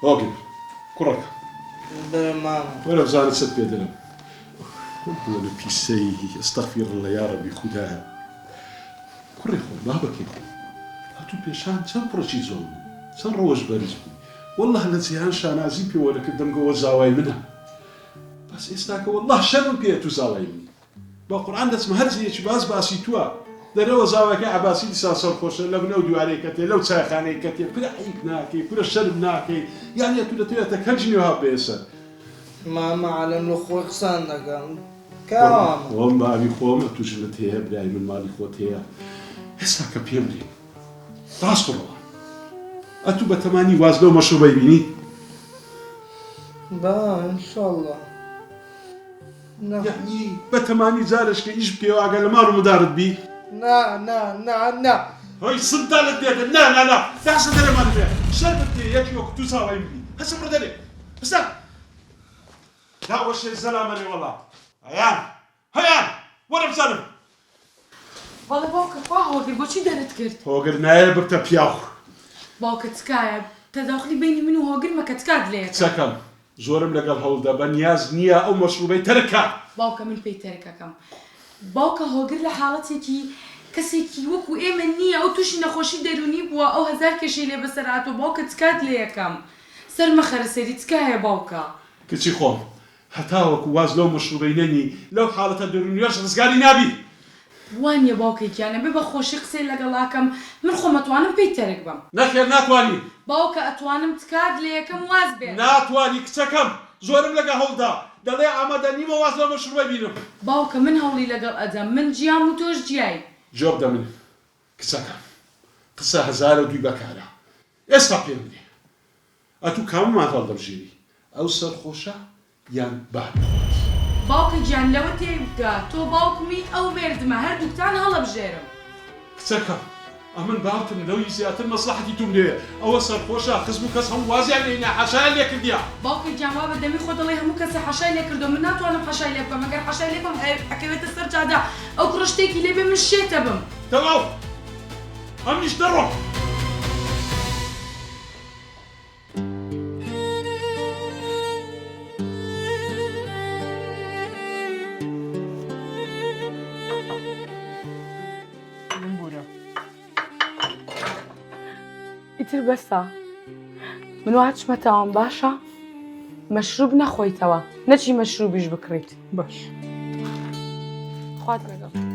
اوقف كرك ماما ولا بزارت ست بيدنا قول في سي استغفر الله يا ربي خداها كري خو ما بكي هاتو بيشان شان بروشي زون شان روج بارزبي والله الذي هانشان عزيبي ولا كدم جوا زاوي منها بس استاك والله شر بيتو زاوي بالقرآن اسمه هرزي باز باسيتوا درو زاوي عباسي لسان خوش لو نودو عليك لو تساخاني كتي كل عيب ناكي كل الشر ناكي يعني تقول تكلجني وها بيسا ماما على الأخوة قصانك كام والله أبي خوما تجلت هي بلاي من مالي خوت هي استاك بيمري راس الله أتو بتماني وازلو مشروبي بيني با إن شاء الله يعني بتماني زارش كيش بكي وعقل ما رو مدارد بي نا هاي صدالة ديك لا تحسن دلي ما نفع شربتي يجي وقت تساوي يمكن هسه بردلي بس لا وش الزلمة والله هيان ولا بسلم والله باوكا هوغر بوشي دارت كرت هوغر نايب بتبياخ باوكا تسكايب تداخلي بيني منو هوغر ما كتكاد ليك سكن زورم لقال هولدا بنياز نيا أو مشروبي تركها باوكا من بيتركا كم باوكا هوغر لحالتي كي كسيكي وكو إيمن نية أو توشي نخوشي ديروني بوا أو هزار كشي لي بسرعته باوكا تكاد ليكم سر مخر سيري تكايا باوكا كتشي خوم هتاوك واز لو مشروبينني لو حالة درونيوش رزقالي نابي وان يا باوكا كيانا ببا خوشي قسي لقلاكم من خو متوانم بيترك بم نخير ناتواني باوكا أتوانم تكاد ليكم وازبين ناتواني كتكم زورم لقا هولدا دلي عمدني ما واز لو مشروبي بينم باوكا من هولي لقل أدم من جيام وتوش جياي جواب دمني كتكم قصة هزار ودوي بكارا استقيم مني أتو كم ما تفضل جيري أو سرخوشة يان بعد باوكا جيان لو تيبقى تو باوكمي أو بيردما هر دوكتان هلا بجيرم كتكم أمن باوتن لو يسيات مصلحتي تمنيه أو سرخوشة خصمو كسهم وازي علينا حشايا ليك الديا باوكا جيان وابا دمي خود الله همو كسي حشاي ليكردو من ناتو أنا بحشاي ليكم مگر حشاي ليكم أكيويت السرجة دا أو كروشتيكي ليبي من الشيطة بم تمام أمنيش درو ئیتر بەسە من واچمەتەوەم باشە مەشروب نەخۆیتەوە نەچی مەشروبیش بکڕیت باش خوات لەگەڵ